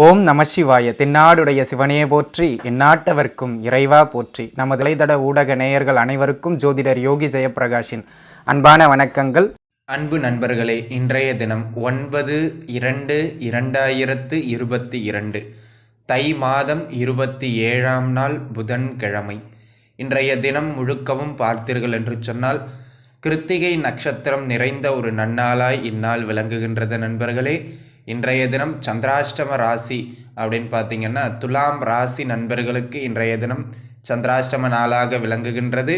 ஓம் நம சிவாய. தென்னாடுடைய சிவனே போற்றி, எந்நாட்டவர்க்கும் இறைவா போற்றி. நமது இளைதட ஊடக நேயர்கள் அனைவருக்கும் ஜோதிடர் யோகி ஜெயப்பிரகாஷின் அன்பான வணக்கங்கள். அன்பு நண்பர்களே, இன்றைய தினம் 9/2/2022 தை மாதம் 27ஆம் நாள் புதன்கிழமை. இன்றைய தினம் முழுக்கவும் பார்த்தீர்கள் என்று சொன்னால் கிருத்திகை நட்சத்திரம் நிறைந்த ஒரு நன்னாளாய் இந்நாள் விளங்குகின்றது. நண்பர்களே, இன்றைய தினம் சந்திராஷ்டம ராசி அப்படின்னு பார்த்தீங்கன்னா துலாம் ராசி நண்பர்களுக்கு இன்றைய தினம் சந்திராஷ்டம நாளாக விளங்குகின்றது.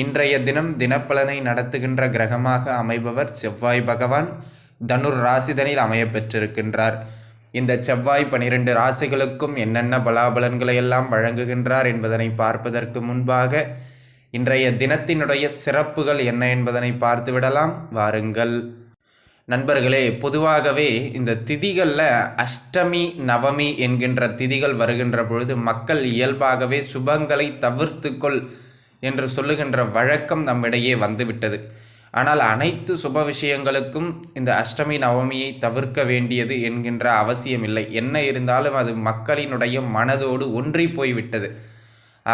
இன்றைய தினம் தினப்பலனை நடத்துகின்ற கிரகமாக அமைபவர் செவ்வாய் பகவான் தனுர் ராசிதனில் அமைய பெற்றிருக்கின்றார். இந்த செவ்வாய் 12 ராசிகளுக்கும் என்னென்ன பலாபலன்களை எல்லாம் வழங்குகின்றார் என்பதனை பார்ப்பதற்கு முன்பாக இன்றைய தினத்தினுடைய சிறப்புகள் என்ன என்பதனை பார்த்துவிடலாம் வாருங்கள். நண்பர்களே, பொதுவாகவே இந்த திதிகளில் அஷ்டமி நவமி என்கின்ற திதிகள் வருகின்ற பொழுது மக்கள் இயல்பாகவே சுபங்களை தவிர்த்துக்கொள் என்று சொல்லுகின்ற வழக்கம் நம்மிடையே வந்துவிட்டது. ஆனால் அனைத்து சுப விஷயங்களுக்கும் இந்த அஷ்டமி நவமியை தவிர்க்க வேண்டியது என்கின்ற அவசியமில்லை. என்ன இருந்தாலும் அது மக்களினுடைய மனதோடு ஒன்றி போய்விட்டது.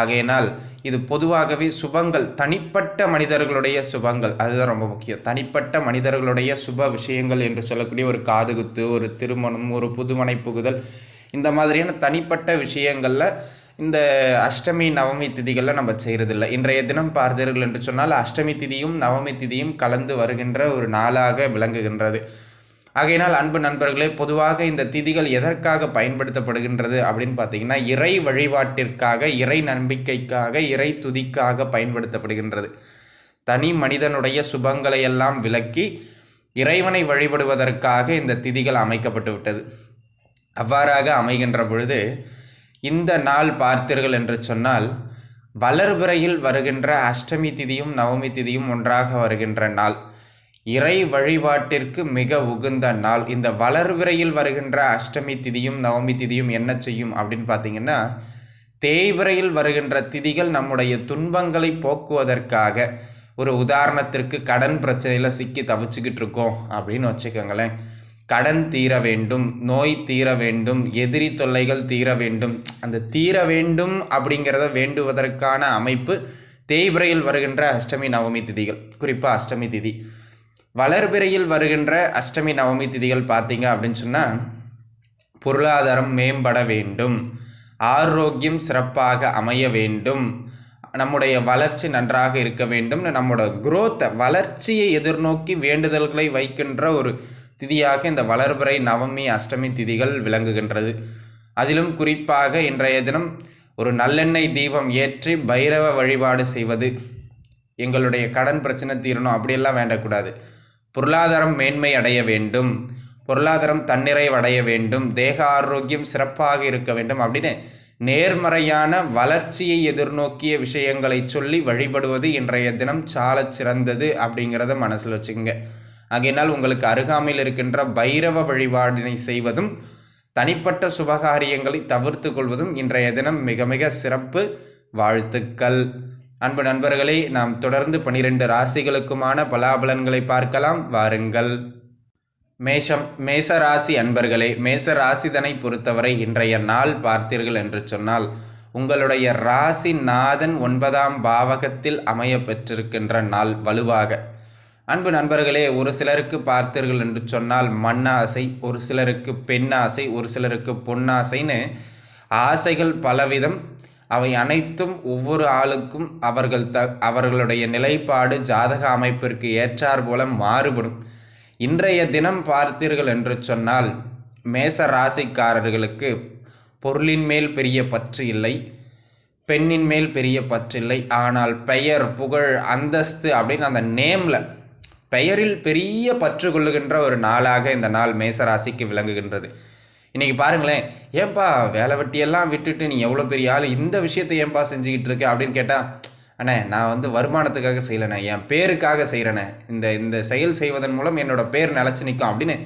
ஆகையினால் இது பொதுவாகவே சுபங்கள், தனிப்பட்ட மனிதர்களுடைய சுபங்கள், அதுதான் ரொம்ப முக்கியம். தனிப்பட்ட மனிதர்களுடைய சுப விஷயங்கள் என்று சொல்லக்கூடிய ஒரு காதுகுத்து, ஒரு திருமணம், ஒரு புதுமனை புகுதல், இந்த மாதிரியான தனிப்பட்ட விஷயங்களில் இந்த அஷ்டமி நவமி திதிகளில் நம்ம செய்கிறதில்லை. இன்றைய தினம் பார்த்தீர்கள் என்று சொன்னால் அஷ்டமி திதியும் நவமி திதியும் கலந்து வருகின்ற ஒரு நாளாக விளங்குகின்றது. ஆகையினால் அன்பு நண்பர்களே, பொதுவாக இந்த திதிகள் எதற்காக பயன்படுத்தப்படுகின்றது அப்படின்னு பார்த்தீங்கன்னா இறை வழிபாட்டிற்காக, இறை நம்பிக்கைக்காக, இறை துதிக்காக பயன்படுத்தப்படுகின்றது. தனி மனிதனுடைய சுபங்களை எல்லாம் விலக்கி இறைவனை வழிபடுவதற்காக இந்த திதிகள் அமைக்கப்பட்டு விட்டது. அவ்வாறாக அமைகின்ற பொழுது இந்த நாள் பார்த்தீர்கள் என்று சொன்னால் வளர்பிறையில் வருகின்ற அஷ்டமி திதியும் நவமி திதியும் ஒன்றாக வருகின்ற நாள், இறை வழிபாட்டிற்கு மிக உகந்த நாள். இந்த வளர்விரையில் வருகின்ற அஷ்டமி திதியும் நவமி திதியும் என்ன செய்யும் அப்படின்னு பார்த்தீங்கன்னா தேய்விரையில் வருகின்ற திதிகள் நம்முடைய துன்பங்களை போக்குவதற்காக, ஒரு உதாரணத்திற்கு கடன் பிரச்சனையில் சிக்கி தவிச்சுக்கிட்டு இருக்கோம் அப்படின்னு வச்சுக்கோங்களேன். கடன் தீர வேண்டும், நோய் தீர வேண்டும், எதிரி தொல்லைகள் தீர வேண்டும். அந்த தீர வேண்டும் அப்படிங்கிறத வேண்டுவதற்கான அமைப்பு தேய்விரையில் வருகின்ற அஷ்டமி நவமி திதிகள், குறிப்பாக அஷ்டமி திதி. வளர்பிறையில் வருகின்ற அஷ்டமி நவமி திதிகள் பார்த்தீங்க அப்படின்னு சொன்னால் பொருளாதாரம் மேம்பட வேண்டும், ஆரோக்கியம் சிறப்பாக அமைய வேண்டும், நம்முடைய வளர்ச்சி நன்றாக இருக்க வேண்டும், நம்மளோட குரோத்தை, வளர்ச்சியை எதிர்நோக்கி வேண்டுதல்களை வைக்கின்ற ஒரு திதியாக இந்த வளர்பிறை நவமி அஷ்டமி திதிகள் விளங்குகின்றது. அதிலும் குறிப்பாக இன்றைய தினம் ஒரு நல்லெண்ணெய் தீபம் ஏற்றி பைரவ வழிபாடு செய்வது. எங்களுடைய கடன் பிரச்சனை தீரணும் அப்படியெல்லாம் வேண்டக்கூடாது. பொருளாதாரம் மேன்மை அடைய வேண்டும், பொருளாதாரம் தன்னிறைவடைய வேண்டும், தேக ஆரோக்கியம் சிறப்பாக இருக்க வேண்டும் அப்படின்னு நேர்மறையான வளர்ச்சியை எதிர்நோக்கிய விஷயங்களை சொல்லி வழிபடுவது இன்றைய தினம் சால சிறந்தது அப்படிங்கிறத மனசில் வச்சுக்கோங்க. ஆகையினால் உங்களுக்கு அருகாமையில் இருக்கின்ற பைரவ வழிபாடினை செய்வதும் தனிப்பட்ட சுபகாரியங்களை தவிர்த்து கொள்வதும் இன்றைய தினம் மிக மிக சிறப்பு. வாழ்த்துக்கள். அன்பு நண்பர்களே, நாம் தொடர்ந்து 12 ராசிகளுக்குமான பலாபலன்களை பார்க்கலாம் வாருங்கள். மேஷ ராசி அன்பர்களே, மேச ராசிதனை பொறுத்தவரை இன்றைய நாள் பார்த்தீர்கள் என்று சொன்னால் உங்களுடைய ராசி நாதன் 9ஆம் பாவகத்தில் அமைய பெற்றிருக்கின்ற நாள் வலுவாக. அன்பு நண்பர்களே, ஒரு சிலருக்கு பார்த்தீர்கள் என்று சொன்னால் மண்ணாசை, ஒரு சிலருக்கு பெண்ணாசை, ஒரு சிலருக்கு பொன்னாசைன்னு ஆசைகள் பலவிதம். அவை அனைத்தும் ஒவ்வொரு ஆளுக்கும் அவர்களுடைய நிலைப்பாடு ஜாதக அமைப்பிற்கு ஏற்றார் போல மாறுபடும். இன்றைய தினம் பார்த்தீர்கள் என்று சொன்னால் மேச ராசிக்காரர்களுக்கு பொருளின் மேல் பெரிய பற்று இல்லை, பெண்ணின் மேல் பெரிய பற்றில்லை. ஆனால் பெயர், புகழ், அந்தஸ்து அப்படின்னு அந்த நேமில், பெயரில் பெரிய பற்று கொள்ளுகின்ற ஒரு நாளாக இந்த நாள் மேசராசிக்கு விளங்குகின்றது. இன்றைக்கி பாருங்களேன், ஏன்பா வேலை வெட்டியெல்லாம் விட்டுட்டு நீ எவ்வளோ பெரிய ஆள், இந்த விஷயத்தை ஏன்பா செஞ்சுக்கிட்டு இருக்க அப்படின்னு கேட்டால், அண்ணே நான் வருமானத்துக்காக செய்யலைண்ணே, என் பேருக்காக செய்கிறேண்ணே, இந்த செயல் செய்வதன் மூலம் என்னோடய பேர் நிலச்சி நிற்கும் அப்படின்னு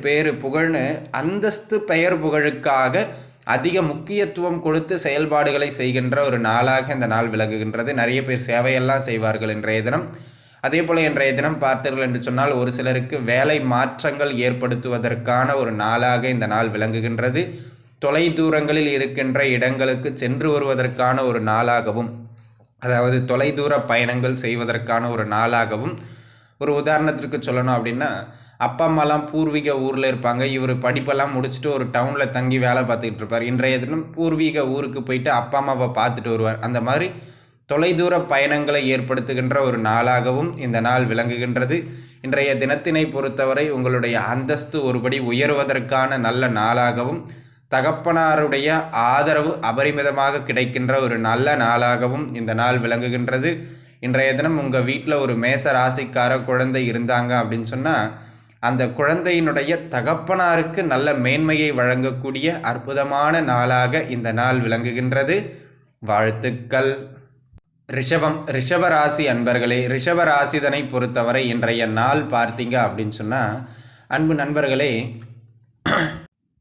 பேரு புகழ்னு அந்தஸ்து பெயர் புகழுக்காக அதிக முக்கியத்துவம் கொடுத்து செயல்பாடுகளை செய்கின்ற ஒரு நாளாக இந்த நாள் விளங்குகின்றது. நிறைய பேர் சேவையெல்லாம் செய்வார்கள் இன்றைய தினம். அதே போல் இன்றைய தினம் பார்த்தீர்கள் என்று சொன்னால் ஒரு சிலருக்கு வேலை மாற்றங்கள் ஏற்படுத்துவதற்கான ஒரு நாளாக இந்த நாள் விளங்குகின்றது. தொலை தூரங்களில் இருக்கின்ற இடங்களுக்கு சென்று வருவதற்கான ஒரு நாளாகவும், அதாவது தொலைதூர பயணங்கள் செய்வதற்கான ஒரு நாளாகவும், ஒரு உதாரணத்திற்கு சொல்லணும் அப்படின்னா, அப்பா அம்மாலாம் பூர்வீக ஊரில் இருப்பாங்க. இவர் படிப்பெல்லாம் முடிச்சுட்டு ஒரு டவுனில் தங்கி வேலை பார்த்துக்கிட்டு இருப்பார். இன்றைய தினம் பூர்வீக ஊருக்கு போயிட்டு அப்பா அம்மாவை பார்த்துட்டு வருவார். அந்த மாதிரி தொலைதூர பயணங்களை ஏற்படுத்துகின்ற ஒரு நாளாகவும் இந்த நாள் விளங்குகின்றது. இன்றைய தினத்தினை பொறுத்தவரை உங்களுடைய அந்தஸ்து ஒருபடி உயர்வதற்கான நல்ல நாளாகவும், தகப்பனாருடைய ஆதரவு அபரிமிதமாக கிடைக்கின்ற ஒரு நல்ல நாளாகவும் இந்த நாள் விளங்குகின்றது. இன்றைய தினம் உங்கள் வீட்டில் ஒரு மேச ராசிக்கார குழந்தை இருந்தாங்க அப்படின்னு சொன்னால், அந்த குழந்தையினுடைய தகப்பனாருக்கு நல்ல மேன்மையை வழங்கக்கூடிய அற்புதமான நாளாக இந்த நாள் விளங்குகின்றது. வாழ்த்துக்கள். ரிஷப ராசி அன்பர்களே, ரிஷப ராசிதனை பொறுத்தவரை இன்றைய நாள் பார்த்தீங்க அப்படின்னு சொன்னால், அன்பு நண்பர்களே,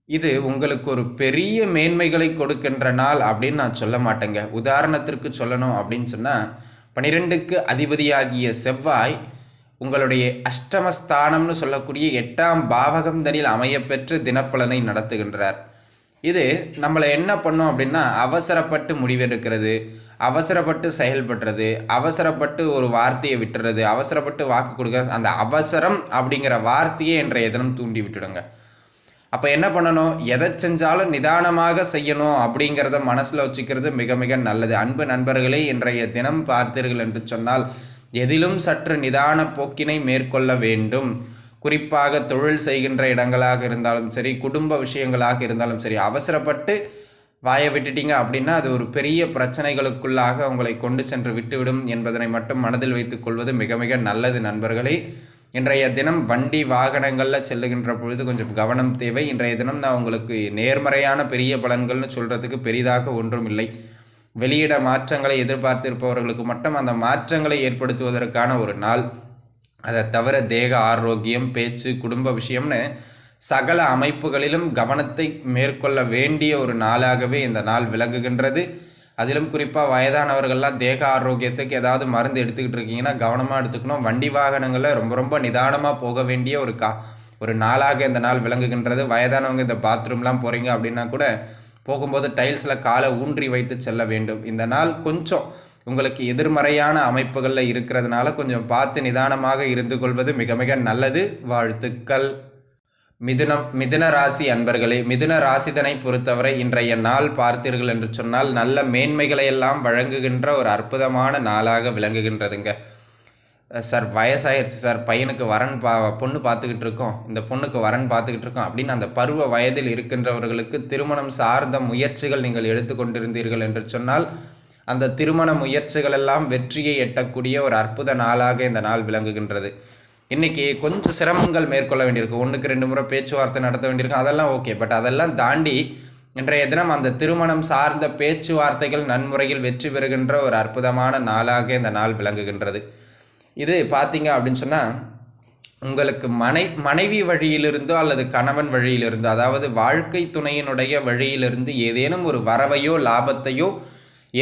இது உங்களுக்கு ஒரு பெரிய மேன்மைகளை கொடுக்கின்ற நாள் அப்படின்னு நான் சொல்ல மாட்டேங்க. உதாரணத்திற்கு சொல்லணும் அப்படின்னு சொன்னால், 12க்கு அதிபதியாகிய செவ்வாய் உங்களுடைய அஷ்டமஸ்தானம்னு சொல்லக்கூடிய 8ஆம் பாவகம்தனில் அமையப்பெற்று தினப்பலனை நடத்துகின்றார். இது நம்மளை என்ன பண்ணும் அப்படின்னா, அவசரப்பட்டு முடிவெடுக்கிறது, அவசரப்பட்டு செயல்படுறது, அவசரப்பட்டு ஒரு வார்த்தையை விட்டுறது, அவசரப்பட்டு வாக்கு கொடுக்கறது, அந்த அவசரம் அப்படிங்கிற வார்த்தையே இன்றைய தினம் தூண்டி விட்டுடுங்க. அப்போ என்ன பண்ணணும், எதை செஞ்சாலும் நிதானமாக செய்யணும் அப்படிங்கிறத மனசில் வச்சுக்கிறது மிக மிக நல்லது. அன்பு நண்பர்களே, இன்றைய தினம் பார்த்தீர்கள் என்று சொன்னால், எதிலும் சற்று நிதான போக்கினை மேற்கொள்ள வேண்டும். குறிப்பாக தொழில் செய்கின்ற இடங்களாக இருந்தாலும் சரி, குடும்ப விஷயங்களாக இருந்தாலும் சரி, அவசரப்பட்டு வாயை விட்டுட்டீங்க அப்படின்னா அது ஒரு பெரிய பிரச்சனைகளுக்குள்ளாக உங்களை கொண்டு சென்று விட்டுவிடும் என்பதனை மட்டும் மனதில் வைத்துக் கொள்வது மிக மிக நல்லது நண்பர்களே. இன்றைய தினம் வண்டி வாகனங்களில் செல்லுகின்ற பொழுது கொஞ்சம் கவனம் தேவை. இன்றைய தினம் நான் உங்களுக்கு நேர்மறையான பெரிய பலன்கள்னு சொல்கிறதுக்கு பெரிதாக ஒன்றும் இல்லை. வெளியிட மாற்றங்களை எதிர்பார்த்திருப்பவர்களுக்கு மட்டும் அந்த மாற்றங்களை ஏற்படுத்துவதற்கான ஒரு நாள். அதை தவிர தேக ஆரோக்கியம், பேச்சு, குடும்ப விஷயம்னு சகல அமைப்புகளிலும் கவனத்தை மேற்கொள்ள வேண்டிய ஒரு நாளாகவே இந்த நாள் விளங்குகின்றது. அதிலும் குறிப்பாக வயதானவர்கள்லாம் தேக ஆரோக்கியத்துக்கு ஏதாவது மருந்து எடுத்துக்கிட்டு இருக்கீங்கன்னா கவனமாக எடுத்துக்கணும். வண்டி வாகனங்களில் ரொம்ப ரொம்ப நிதானமாக போக வேண்டிய ஒரு நாளாக இந்த நாள் விளங்குகின்றது. வயதானவங்க இந்த பாத்ரூம்லாம் போகிறீங்க அப்படின்னா கூட போகும்போது டைல்ஸில் காலை ஊன்றி வைத்து செல்ல வேண்டும். இந்த நாள் கொஞ்சம் உங்களுக்கு எதிர்மறையான அமைப்புகளில் இருக்கிறதுனால கொஞ்சம் பார்த்து நிதானமாக இருந்து கொள்வது மிக மிக நல்லது. வாழ்த்துக்கள். மிதுன ராசி அன்பர்களே, மிதுன ராசிதனை பொறுத்தவரை இன்றைய நாள் பார்த்தீர்கள் என்று சொன்னால் நல்ல மேன்மைகளை எல்லாம் வழங்குகின்ற ஒரு அற்புதமான நாளாக விளங்குகின்றதுங்க. சார் வயசாயிருச்சு சார், பையனுக்கு பொண்ணு பார்த்துக்கிட்டு இருக்கோம், இந்த பொண்ணுக்கு வரன் பார்த்துக்கிட்டு இருக்கோம் அப்படின்னு அந்த பருவ வயதில் இருக்கின்றவர்களுக்கு திருமணம் சார்ந்த முயற்சிகள் நீங்கள் எடுத்துக்கொண்டிருந்தீர்கள் என்று சொன்னால் அந்த திருமண முயற்சிகள் எல்லாம் வெற்றியை எட்டக்கூடிய ஒரு அற்புத நாளாக இந்த நாள் விளங்குகின்றது. இன்றைக்கி கொஞ்சம் சிரமங்கள் மேற்கொள்ள வேண்டியிருக்கு, 1க்கு 2 முறை பேச்சுவார்த்தை நடத்த வேண்டியிருக்கு, அதெல்லாம் ஓகே. பட் அதெல்லாம் தாண்டி இன்றைய தினம் அந்த திருமணம் சார்ந்த பேச்சுவார்த்தைகள் நன்முறையில் வெற்றி பெறுகின்ற ஒரு அற்புதமான நாளாக இந்த நாள் விளங்குகின்றது. இது பார்த்தீங்க அப்படின்னு சொன்னால் உங்களுக்கு மனைவி வழியிலிருந்தோ அல்லது கணவன் வழியிலிருந்தோ, அதாவது வாழ்க்கை துணையினுடைய வழியிலிருந்து ஏதேனும் ஒரு வரவையோ லாபத்தையோ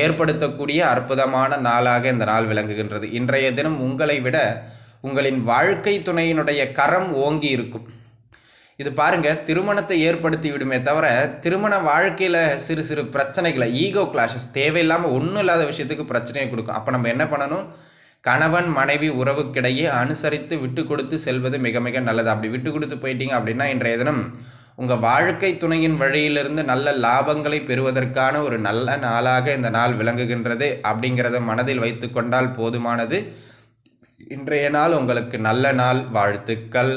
ஏற்படுத்தக்கூடிய அற்புதமான நாளாக இந்த நாள் விளங்குகின்றது. இன்றைய தினம் உங்களை விட உங்களின் வாழ்க்கை துணையினுடைய கரம் ஓங்கி இருக்கும். இது பாருங்க, திருமணத்தை ஏற்படுத்தி விடுமே தவிர திருமண வாழ்க்கையில் சிறு சிறு பிரச்சனைகளை, ஈகோ கிளாஷஸ், தேவையில்லாமல் ஒன்றும் இல்லாத விஷயத்துக்கு பிரச்சனையை கொடுக்கும். அப்போ நம்ம என்ன பண்ணணும், கணவன் மனைவி உறவுக்கிடையே அனுசரித்து விட்டு கொடுத்து செல்வது மிக மிக நல்லது. அப்படி விட்டு கொடுத்து போயிட்டீங்க அப்படின்னா இன்றைய தினம் உங்கள் வாழ்க்கை துணையின் வழியிலிருந்து நல்ல லாபங்களை பெறுவதற்கான ஒரு நல்ல நாளாக இந்த நாள் விளங்குகின்றது அப்படிங்கிறத மனதில் வைத்து கொண்டால் போதுமானது. இன்றைய நாள் உங்களுக்கு நல்ல நாள். வாழ்த்துக்கள்.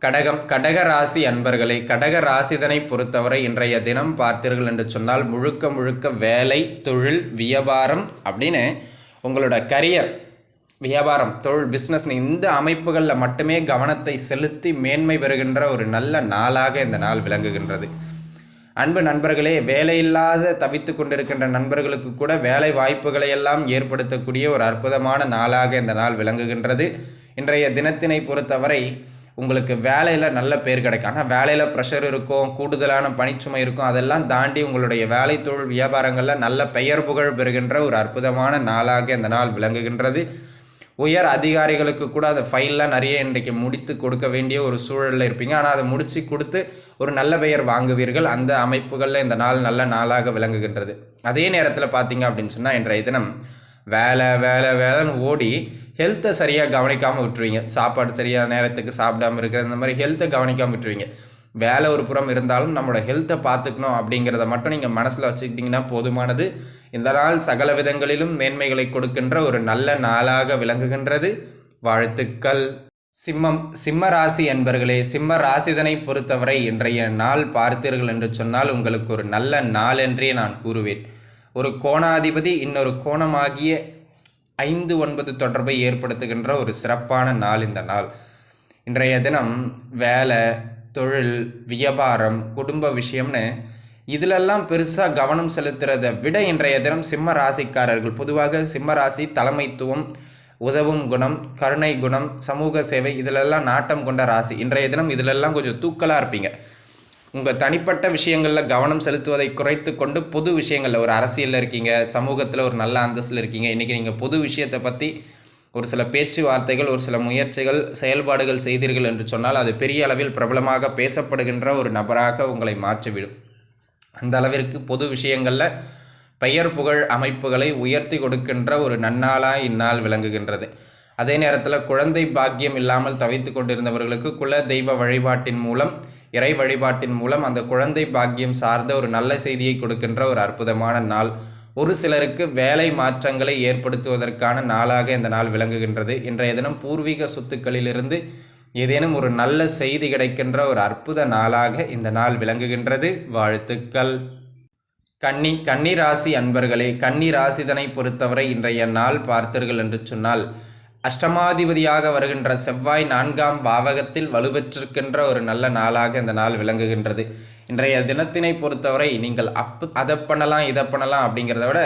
கடக ராசி அன்பர்களே, கடக ராசிதனை பொறுத்தவரை இன்றைய தினம் பார்த்தீர்கள் என்று சொன்னால் முழுக்க முழுக்க வேலை, தொழில், வியாபாரம் அப்படின்னு உங்களோட கரியர், வியாபாரம், தொழில், பிஸ்னஸ் இந்த அமைப்புகளில் மட்டுமே கவனத்தை செலுத்தி மேன்மை பெறுகின்ற ஒரு நல்ல நாளாக இந்த நாள் விளங்குகின்றது. அன்பு நண்பர்களே, வேலையில்லாத தவித்து கொண்டிருக்கின்ற நண்பர்களுக்கு கூட வேலை வாய்ப்புகளை எல்லாம் ஏற்படுத்தக்கூடிய ஒரு அற்புதமான நாளாக இந்த நாள் விளங்குகின்றது. இன்றைய தினத்தினை பொறுத்தவரை உங்களுக்கு வேலையில் நல்ல பேர் கிடைக்கும். ஆனால் வேலையில் ப்ரெஷர் இருக்கும், கூடுதலான பணிச்சுமை இருக்கும். அதெல்லாம் தாண்டி உங்களுடைய வேலை, தொழில், வியாபாரங்களில் நல்ல பெயர் புகழ் பெறுகின்ற ஒரு அற்புதமான நாளாக இந்த நாள் விளங்குகின்றது. உயர் அதிகாரிகளுக்கு கூட அந்த ஃபைல்லாம் நிறைய இன்றைக்கு முடித்து கொடுக்க வேண்டிய ஒரு சூழலில் இருப்பீங்க. ஆனால் அதை முடித்து கொடுத்து ஒரு நல்ல பெயர் வாங்குவீர்கள். அந்த அமைப்புகளில் இந்த நாள் நல்ல நாளாக விளங்குகின்றது. அதே நேரத்தில் பார்த்தீங்க அப்படின்னு சொன்னால் இன்றைய தினம் வேலை வேலை வேலைன்னு ஓடி ஹெல்த்தை சரியாக கவனிக்காமல் விட்டுருவீங்க. சாப்பாடு சரியாக நேரத்துக்கு சாப்பிடாமல் இருக்கிற இந்த மாதிரி ஹெல்த்தை கவனிக்காமல் விட்டுருவீங்க. வேலை ஒரு புறம் இருந்தாலும் நம்மளோட ஹெல்த்தை பார்த்துக்கணும் அப்படிங்கிறத மட்டும் நீங்கள் மனசில் வச்சுக்கிட்டிங்கன்னா போதுமானது. இந்த நாள் சகல விதங்களிலும் மேன்மைகளை கொடுக்கின்ற ஒரு நல்ல நாளாக விளங்குகின்றது. வாழ்த்துக்கள். சிம்ம ராசி என்பர்களே, சிம்ம ராசிதனை பொறுத்தவரை இன்றைய நாள் பார்த்தீர்கள் என்று சொன்னால் உங்களுக்கு ஒரு நல்ல நாள் என்றே நான் கூறுவேன். ஒரு கோணாதிபதி இன்னொரு கோணமாகிய 5-9 தொடர்பை ஏற்படுத்துகின்ற ஒரு சிறப்பான நாள் இந்த நாள். இன்றைய தினம் வேலை, தொழில், வியாபாரம், குடும்ப விஷயம்னு இதிலெல்லாம் பெருசாக கவனம் செலுத்துறதை விட இன்றைய தினம் சிம்ம ராசிக்காரர்கள், பொதுவாக சிம்ம ராசி தலைமைத்துவம், உதவும் குணம், கருணை குணம், சமூக சேவை இதிலெல்லாம் நாட்டம் கொண்ட ராசி. இன்றைய தினம் இதிலெல்லாம் கொஞ்சம் தூக்கலாக இருப்பீங்க. உங்கள் தனிப்பட்ட விஷயங்களில் கவனம் செலுத்துவதை குறைத்து கொண்டு பொது விஷயங்களில், ஒரு அரசியலில் இருக்கீங்க, சமூகத்தில் ஒரு நல்ல அந்தஸ்தில் இருக்கீங்க, இன்றைக்கி நீங்கள் பொது விஷயத்தை பற்றி ஒரு சில பேச்சுவார்த்தைகள், ஒரு சில முயற்சிகள், செயல்பாடுகள் செய்தீர்கள் என்று சொன்னால் அது பெரிய அளவில் பிரபலமாக பேசப்படுகின்ற ஒரு நபராக உங்களை மாற்றிவிடும். அந்த அளவிற்கு பொது விஷயங்களில் பெயர் புகழ் அமைப்புகளை உயர்த்தி கொடுக்கின்ற ஒரு நன்னாளாக இந்நாள் விளங்குகின்றது. அதே நேரத்தில் குழந்தை பாக்கியம் இல்லாமல் தவித்து கொண்டிருந்தவர்களுக்கு குல தெய்வ வழிபாட்டின் மூலம், இறை வழிபாட்டின் மூலம் அந்த குழந்தை பாக்கியம் சார்ந்த ஒரு நல்ல செய்தியை கொடுக்கின்ற ஒரு அற்புதமான நாள். ஒரு சிலருக்கு வேலை மாற்றங்களை ஏற்படுத்துவதற்கான நாளாக இந்த நாள் விளங்குகின்றது. இன்றைய தினம் பூர்வீக சொத்துக்களிலிருந்து ஏதேனும் ஒரு நல்ல செய்தி கிடைக்கின்ற ஒரு அற்புத நாளாக இந்த நாள் விளங்குகின்றது. வாழ்த்துக்கள். கன்னி ராசி அன்பர்களே, கன்னி ராசிதனை பொறுத்தவரை இன்றைய நாள் பார்த்தீர்கள் என்று சொன்னால் அஷ்டமாதிபதியாக வருகின்ற செவ்வாய் 4ஆம் பாவகத்தில் வலுப்பெற்றிருக்கின்ற ஒரு நல்ல நாளாக இந்த நாள் விளங்குகின்றது. இன்றைய தினத்தினை பொறுத்தவரை நீங்கள் அதை பண்ணலாம் இதை பண்ணலாம் அப்படிங்கிறத விட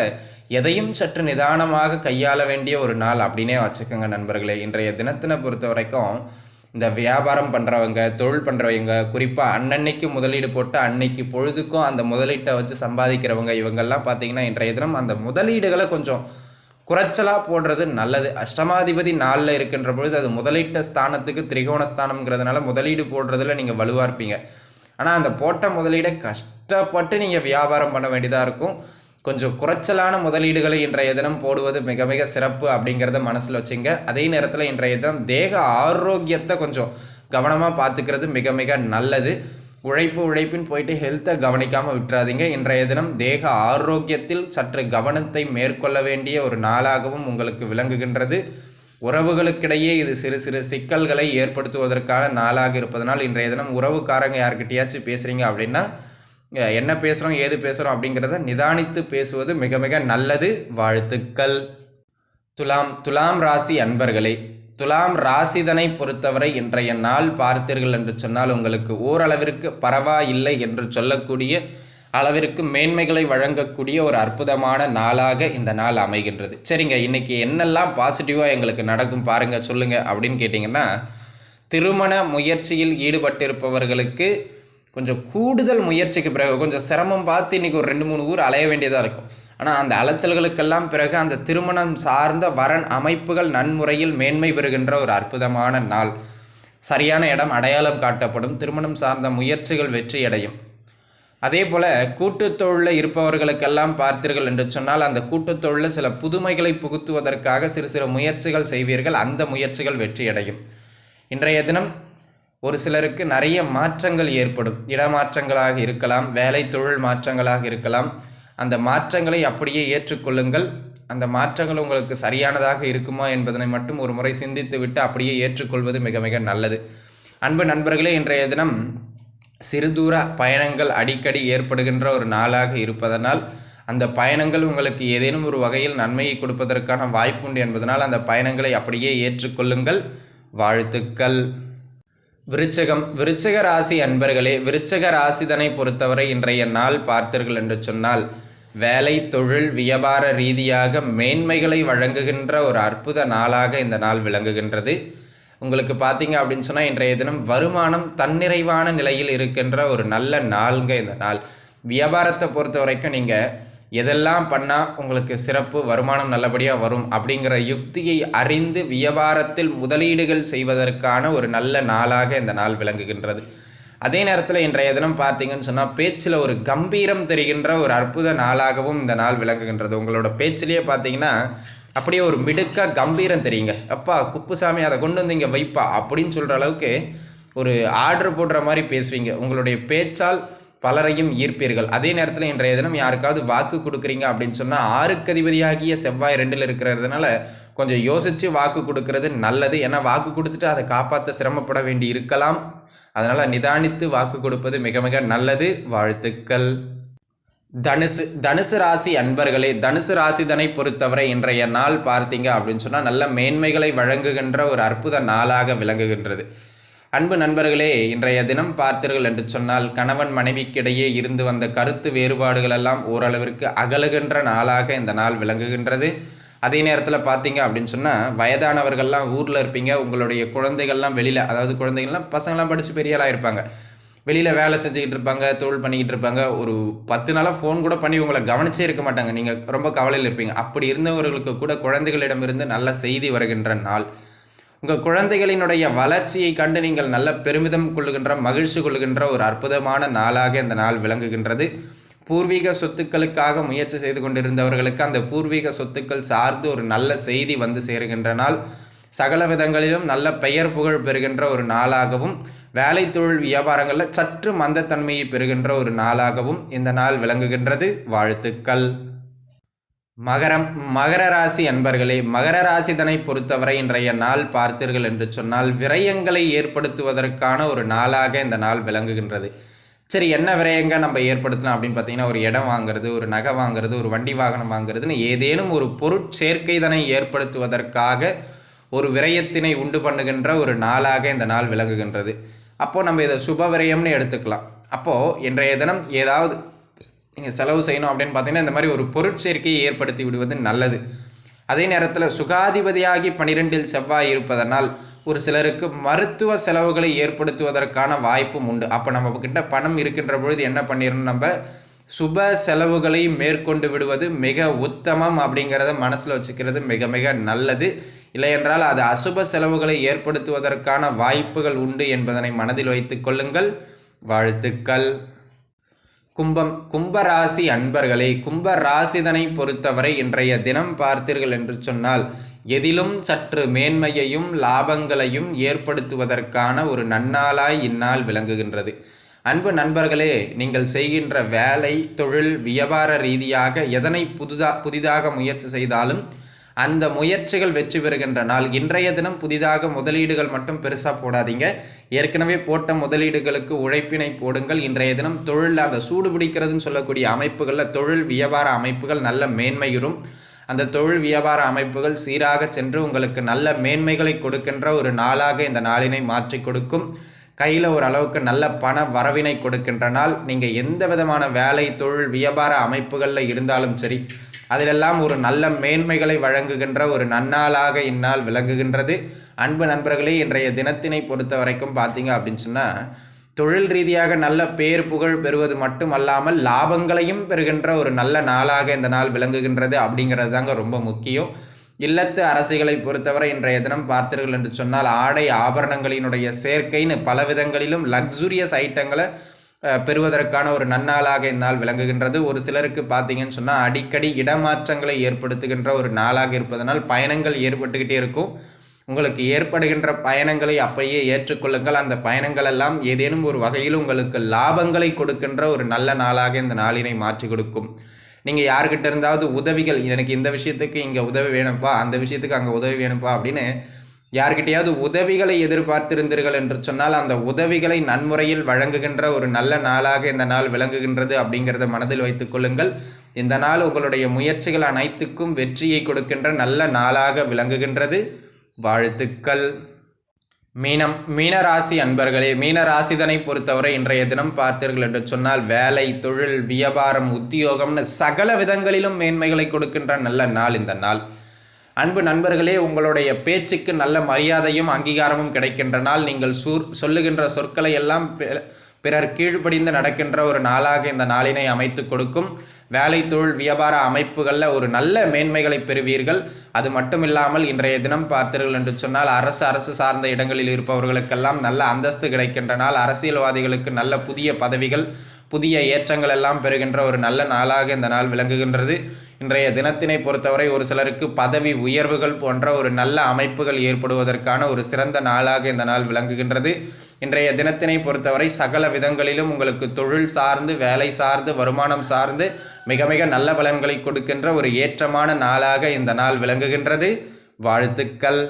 எதையும் சற்று நிதானமாக கையாள வேண்டிய ஒரு நாள் அப்படின்னே வச்சுக்கோங்க நண்பர்களே. இன்றைய தினத்தினை பொறுத்த வரைக்கும் இந்த வியாபாரம் பண்ணுறவங்க, தொழில் பண்ணுறவங்க, குறிப்பாக அன்னன்னைக்கு முதலீடு போட்டு அன்னைக்கு பொழுதுக்கும் அந்த முதலீட்டை வச்சு சம்பாதிக்கிறவங்க, இவங்கெல்லாம் பார்த்தீங்கன்னா இன்றைய தினம் அந்த முதலீடுகளை கொஞ்சம் குறைச்சலாக போடுறது நல்லது. அஷ்டமாதிபதி நாளில் இருக்கின்ற பொழுது அது முதலீட்ட ஸ்தானத்துக்கு திரிகோண ஸ்தானம்ங்கிறதுனால முதலீடு போடுறதுல நீங்கள் வலுவாக இருப்பீங்க. ஆனால் அந்த போட்ட முதலீடை கஷ்டப்பட்டு நீங்கள் வியாபாரம் பண்ண வேண்டியதாக இருக்கும். கொஞ்சம் குறைச்சலான முதலீடுகளை இன்றைய தினம் போடுவது மிக மிக சிறப்பு அப்படிங்கிறத மனசில் வச்சுங்க. அதே நேரத்தில் இன்றைய தினம் தேக ஆரோக்கியத்தை கொஞ்சம் கவனமாக பார்த்துக்கிறது மிக மிக நல்லது. உழைப்பின் போயிட்டு ஹெல்த்தை கவனிக்காமல் விட்டுறாதீங்க. இன்றைய தினம் தேக ஆரோக்கியத்தில் சற்று கவனத்தை மேற்கொள்ள வேண்டிய ஒரு நாளாகவும் உங்களுக்கு விளங்குகின்றது. உறவுகளுக்கிடையே இது சிறு சிறு சிக்கல்களை ஏற்படுத்துவதற்கான நாளாக இருப்பதனால் இன்றைய தினம் உறவுக்காரங்க யார்கிட்டயாச்சும் பேசுகிறீங்க அப்படின்னா என்ன பேசுகிறோம் ஏது பேசுகிறோம் அப்படிங்கிறத நிதானித்து பேசுவது மிக மிக நல்லது. வாழ்த்துக்கள். துலாம் ராசி அன்பர்களே, துலாம் ராசிதனை பொறுத்தவரை இன்றைய நாள் பார்த்தீர்கள் என்று சொன்னால் உங்களுக்கு ஓரளவிற்கு பரவாயில்லை என்று சொல்லக்கூடிய அளவிற்கு மேன்மைகளை வழங்கக்கூடிய ஒரு அற்புதமான நாளாக இந்த நாள் அமைகின்றது. சரிங்க, இன்றைக்கி என்னெல்லாம் பாசிட்டிவாக எங்களுக்கு நடக்கும் பாருங்கள் சொல்லுங்கள் அப்படின்னு கேட்டிங்கன்னா, திருமண முயற்சியில் ஈடுபட்டிருப்பவர்களுக்கு கொஞ்சம் கூடுதல் முயற்சிக்கு பிறகு கொஞ்சம் சிரமம் பார்த்து இன்றைக்கி ஒரு 2-3 ஊர் அலைய வேண்டியதாக இருக்கும். ஆனால் அந்த அலைச்சல்களுக்கெல்லாம் பிறகு அந்த திருமணம் சார்ந்த வரன் அமைப்புகள் நன்முறையில் மேன்மை பெறுகின்ற ஒரு அற்புதமான நாள். சரியான இடம் அடையாளம் காட்டப்படும். திருமணம் சார்ந்த முயற்சிகள் வெற்றியடையும். அதே போல் கூட்டுத்தொழிலில் இருப்பவர்களுக்கெல்லாம் பார்த்தீர்கள் என்று சொன்னால் அந்த கூட்டுத்தொழிலில் சில புதுமைகளை புகுத்துவதற்காக சிறு சிறு முயற்சிகள் செய்வீர்கள். அந்த முயற்சிகள் வெற்றியடையும். இன்றைய தினம் ஒரு சிலருக்கு நிறைய மாற்றங்கள் ஏற்படும். இடமாற்றங்களாக இருக்கலாம், வேலை தொழில் மாற்றங்களாக இருக்கலாம். அந்த மாற்றங்களை அப்படியே ஏற்றுக்கொள்ளுங்கள். அந்த மாற்றங்கள் உங்களுக்கு சரியானதாக இருக்குமா என்பதனை மட்டும் ஒரு முறை சிந்தித்து விட்டு அப்படியே ஏற்றுக்கொள்வது மிக மிக நல்லது. அன்பு நண்பர்களே, இன்றைய தினம் சிறு தூர பயணங்கள் அடிக்கடி ஏற்படுகின்ற ஒரு நாளாக இருப்பதனால் அந்த பயணங்கள் உங்களுக்கு ஏதேனும் ஒரு வகையில் நன்மையை கொடுப்பதற்கான வாய்ப்புண்டு என்பதனால் அந்த பயணங்களை அப்படியே ஏற்றுக்கொள்ளுங்கள். வாழ்த்துக்கள். விருச்சிக ராசி அன்பர்களே, விருச்சிக ராசிதனை பொறுத்தவரை இன்றைய நாள் பார்த்தீர்கள் என்று சொன்னால் வேலை தொழில் வியாபார ரீதியாக மேன்மைகளை வழங்குகின்ற ஒரு அற்புத நாளாக இந்த நாள் விளங்குகின்றது. உங்களுக்கு பார்த்தீங்க அப்படின்னு சொன்னால் இன்றைய தினம் வருமானம் தன்னிறைவான நிலையில் இருக்கின்ற ஒரு நல்ல நாளுங்க இந்த நாள். வியாபாரத்தை பொறுத்த வரைக்கும் நீங்கள் எதெல்லாம் பண்ணால் உங்களுக்கு சிறப்பு வருமானம் நல்லபடியாக வரும் அப்படிங்கிற யுக்தியை அறிந்து வியாபாரத்தில் முதலீடுகள் செய்வதற்கான ஒரு நல்ல நாளாக இந்த நாள் விளங்குகின்றது. அதே நேரத்தில் இன்றைய தினம் பார்த்தீங்கன்னு சொன்னால் பேச்சில் ஒரு கம்பீரம் தெரிகின்ற ஒரு அற்புத நாளாகவும் இந்த நாள் விளங்குகின்றது. உங்களோட பேச்சிலேயே பார்த்தீங்கன்னா அப்படியே ஒரு மிடுக்காக கம்பீரம் தெரியுங்க. அப்பா குப்புசாமி அதை கொண்டு வந்து இங்கே வைப்பா அப்படின்னு சொல்கிற அளவுக்கு ஒரு ஆர்டர் போடுற மாதிரி பேசுவீங்க. உங்களுடைய பேச்சால் பலரையும் ஈர்ப்பீர்கள். அதே நேரத்தில் இன்றைய தினம் யாருக்காவது வாக்கு கொடுக்குறீங்க அப்படின்னு சொன்னால் 6க்கு அதிபதியாகிய செவ்வாய் 2ல் இருக்கிறதுனால கொஞ்சம் யோசித்து வாக்கு கொடுக்கறது நல்லது. ஏன்னா வாக்கு கொடுத்துட்டு அதை காப்பாற்ற சிரமப்பட வேண்டி இருக்கலாம். அதனால் நிதானித்து வாக்கு கொடுப்பது மிக மிக நல்லது. வாழ்த்துக்கள். தனுசு ராசி அன்பர்களே, தனுசு ராசிதனை பொறுத்தவரை இன்றைய நாள் பார்த்தீங்க அப்படின்னு சொன்னால் நல்ல மேன்மைகளை வழங்குகின்ற ஒரு அற்புத நாளாக விளங்குகின்றது. அன்பு நண்பர்களே, இன்றைய தினம் பார்த்தீர்கள் என்று சொன்னால் கணவன் மனைவிக்கிடையே இருந்து வந்த கருத்து வேறுபாடுகள் எல்லாம் ஓரளவிற்கு அகலுகின்ற நாளாக இந்த நாள் விளங்குகின்றது. அதே நேரத்தில் பார்த்தீங்க அப்படின்னு சொன்னால் வயதானவர்கள்லாம் ஊரில் இருப்பீங்க. உங்களுடைய குழந்தைகள்லாம் வெளியில், அதாவது குழந்தைகள்லாம் பசங்கள்லாம் படித்து பெரிய ஆளாக இருப்பாங்க, வெளியில் வேலை செஞ்சுக்கிட்டு இருப்பாங்க, தொழில் பண்ணிக்கிட்டு இருப்பாங்க. ஒரு 10 நாளாக ஃபோன் கூட பண்ணி உங்களை கவனிச்சே இருக்க மாட்டாங்க. நீங்கள் ரொம்ப கவலையில் இருப்பீங்க. அப்படி இருந்தவர்களுக்கு கூட குழந்தைகளிடமிருந்து நல்ல செய்தி வருகின்ற நாள். உங்கள் குழந்தைகளினுடைய வளர்ச்சியை கண்டு நீங்கள் நல்ல பெருமிதம் கொள்ளுகின்ற, மகிழ்ச்சி கொள்ளுகின்ற ஒரு அற்புதமான நாளாக இந்த நாள் விளங்குகின்றது. பூர்வீக சொத்துக்களுக்காக முயற்சி செய்து கொண்டிருந்தவர்களுக்கு அந்த பூர்வீக சொத்துக்கள் சார்ந்து ஒரு நல்ல செய்தி வந்து சேருகின்ற நாள். சகல விதங்களிலும் நல்ல பெயர் புகழ் பெறுகின்ற ஒரு நாளாகவும், வேலை தொழில் வியாபாரங்களில் சற்று மந்தத்தன்மையை பெறுகின்ற ஒரு நாளாகவும் இந்த நாள் விளங்குகின்றது. வாழ்த்துக்கள். மகர ராசி அன்பர்களே, மகர ராசிதனை பொறுத்தவரை இன்றைய நாள் பார்த்தீர்கள் என்று சொன்னால் விரயங்களை ஏற்படுத்துவதற்கான ஒரு நாளாக இந்த நாள் விளங்குகின்றது. சரி, என்ன விரயங்க நம்ம ஏற்படுத்தலாம் அப்படின்னு பார்த்தீங்கன்னா, ஒரு இடம் வாங்குறது, ஒரு நகை வாங்குறது, ஒரு வண்டி வாகனம் வாங்குறதுன்னு ஏதேனும் ஒரு பொருட்சேர்க்கைதனை ஏற்படுத்துவதற்காக ஒரு விரயத்தினை உண்டு பண்ணுகின்ற ஒரு நாளாக இந்த நாள் விளங்குகின்றது. அப்போது நம்ம இதை சுப விரயம்னு எடுத்துக்கலாம். அப்போது இன்றைய தினம் ஏதாவது நீங்கள் செலவு செய்யணும் அப்படின்னு பார்த்தீங்கன்னா இந்த மாதிரி ஒரு பொருட்சேர்க்கையை ஏற்படுத்தி விடுவது நல்லது. அதே நேரத்தில் சுகாதிபதியாகி 12ல் செவ்வாய் இருப்பதனால் ஒரு சிலருக்கு மருத்துவ செலவுகளை ஏற்படுத்துவதற்கான வாய்ப்பும் உண்டு. அப்போ நம்ம கிட்ட பணம் இருக்கின்ற பொழுது என்ன பண்ணிடணும், நம்ம சுப செலவுகளை மேற்கொண்டு விடுவது மிக உத்தமம் அப்படிங்கிறத மனசில் வச்சுக்கிறது மிக மிக நல்லது. இல்லையென்றால் அது அசுப செலவுகளை ஏற்படுத்துவதற்கான வாய்ப்புகள் உண்டு என்பதனை மனதில் வைத்து கொள்ளுங்கள். வாழ்த்துக்கள். கும்பராசி அன்பர்களே, கும்பராசிதனை பொறுத்தவரை இன்றைய தினம் பார்த்தீர்கள் என்று சொன்னால் எதிலும் சற்று மேன்மையையும் லாபங்களையும் ஏற்படுத்துவதற்கான ஒரு நன்னாளாய் இந்நாள் விளங்குகின்றது. அன்பு நண்பர்களே, நீங்கள் செய்கின்ற வேலை தொழில் வியாபார ரீதியாக எதனை புதிதாக முயற்சி செய்தாலும் அந்த முயற்சிகள் வெற்றி பெறுகின்ற நாள். இன்றைய தினம் புதிதாக முதலீடுகள் மட்டும் பெருசாக போடாதீங்க. ஏற்கனவே போட்ட முதலீடுகளுக்கு உழைப்பினை போடுங்கள். இன்றைய தினம் தொழில் அந்த சூடு பிடிக்கிறதுன்னு சொல்லக்கூடிய அமைப்புகளில் தொழில் வியாபார அமைப்புகள் நல்ல மேன்மையுறும். அந்த தொழில் வியாபார அமைப்புகள் சீராக சென்று உங்களுக்கு நல்ல மேன்மைகளை கொடுக்கின்ற ஒரு நாளாக இந்த நாளினை மாற்றி கொடுக்கும். கையில் ஓரளவுக்கு நல்ல பண வரவினை கொடுக்கின்ற நாள். நீங்கள் எந்த விதமான வேலை தொழில் வியாபார அமைப்புகளில் இருந்தாலும் சரி, அதிலெல்லாம் ஒரு நல்ல மேன்மைகளை வழங்குகின்ற ஒரு நன்னாளாக இந்நாள் விளங்குகின்றது. அன்பு நண்பர்களே, இன்றைய தினத்தினை பொறுத்த வரைக்கும் பார்த்தீங்க அப்படின்னு சொன்னால் தொழில் ரீதியாக நல்ல பேர் புகழ் பெறுவது மட்டும் அல்லாமல் லாபங்களையும் பெறுகின்ற ஒரு நல்ல நாளாக இந்த நாள் விளங்குகின்றது. அப்படிங்கிறது தாங்க ரொம்ப முக்கியம். இல்லத்து அரசிகளை பொறுத்தவரை இன்றைய தினம் பார்த்தீர்கள் என்று சொன்னால் ஆடை ஆபரணங்களினுடைய சேர்க்கைன்னு பல விதங்களிலும் லக்ஸுரியஸ் ஐட்டங்களை பெறுவதற்கான ஒரு நன்னாளாக இந்நாள் விளங்குகின்றது. ஒரு சிலருக்கு பார்த்தீங்கன்னு சொன்னால் அடிக்கடி இடமாற்றங்களை ஏற்படுத்துகின்ற ஒரு நாளாக இருப்பதனால் பயணங்கள் ஏற்பட்டுக்கிட்டே இருக்கும். உங்களுக்கு ஏற்படுகின்ற பயணங்களை அப்படியே ஏற்றுக்கொள்ளுங்கள். அந்த பயணங்கள் எல்லாம் ஏதேனும் ஒரு வகையில் உங்களுக்கு லாபங்களை கொடுக்கின்ற ஒரு நல்ல நாளாக இந்த நாளினை மாற்றி கொடுக்கும். நீங்கள் யார்கிட்ட இருந்தாவது உதவிகள், எனக்கு இந்த விஷயத்துக்கு இங்கே உதவி வேணும்ப்பா, அந்த விஷயத்துக்கு அங்கே உதவி வேணும்ப்பா அப்படின்னு யார்கிட்டையாவது உதவிகளை எதிர்பார்த்திருந்தீர்கள் என்று சொன்னால் அந்த உதவிகளை நன்முறையில் வழங்குகின்ற ஒரு நல்ல நாளாக இந்த நாள் விளங்குகின்றது. அப்படிங்கிறத மனதில் வைத்துக் கொள்ளுங்கள். இந்த நாள் உங்களுடைய முயற்சிகள் அனைத்துக்கும் வெற்றியை கொடுக்கின்ற நல்ல நாளாக விளங்குகின்றது. வாழ்த்துக்கள். மீனராசி அன்பர்களே, மீனராசிதனை பொறுத்தவரை இன்றைய தினம் பார்த்தீர்கள் என்று சொன்னால் வேலை தொழில் வியாபாரம் உத்தியோகம்னு சகல விதங்களிலும் மேன்மைகளை கொடுக்கின்ற நல்ல நாள் இந்த நாள். அன்பு நண்பர்களே, உங்களுடைய பேச்சுக்கு நல்ல மரியாதையும் அங்கீகாரமும் கிடைக்கின்ற நாள். நீங்கள் சொல்லுகின்ற சொற்களை எல்லாம் பிறர் கீழ்ப்படிந்து நடக்கின்ற ஒரு நாளாக இந்த நாளினை அமைத்து கொடுக்கும். வேலை தொழில் வியாபார அமைப்புகளில் ஒரு நல்ல மேன்மைகளை பெறுவீர்கள். அது மட்டும் இல்லாமல் இன்றைய தினம் பார்த்தீர்கள் என்று சொன்னால் அரசு சார்ந்த இடங்களில் இருப்பவர்களுக்கெல்லாம் நல்ல அந்தஸ்து கிடைக்கின்ற நாள். அரசியல்வாதிகளுக்கு நல்ல புதிய பதவிகள் புதிய ஏற்றங்கள் எல்லாம் பெறுகின்ற ஒரு நல்ல நாளாக இந்த நாள் விளங்குகின்றது. இன்றைய தினத்தினை பொறுத்தவரை ஒரு சிலருக்கு பதவி உயர்வுகள் போன்ற ஒரு நல்ல அமைப்புகள் ஏற்படுவதற்கான ஒரு சிறந்த நாளாக இந்த நாள் விளங்குகின்றது. இன்றைய தினத்தினை பொறுத்தவரை சகல விதங்களிலும் உங்களுக்கு தொழில் சார்ந்து வேலை சார்ந்து வருமானம் சார்ந்து மிக மிக நல்ல பலன்களை கொடுக்கின்ற ஒரு ஏற்றமான நாளாக இந்த நாள் விளங்குகின்றது. வாழ்த்துக்கள்.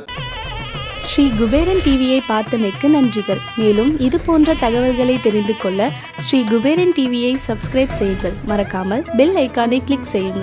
ஸ்ரீ குபேரன் டிவியை பார்த்தமைக்கு நன்றிகள். மேலும் இது போன்ற தகவல்களை தெரிந்து கொள்ள ஸ்ரீ குபேரன் டிவியை சப்ஸ்கிரைப் செய்யுங்கள். மறக்காமல் பெல் ஐக்கானை கிளிக் செய்யுங்கள்.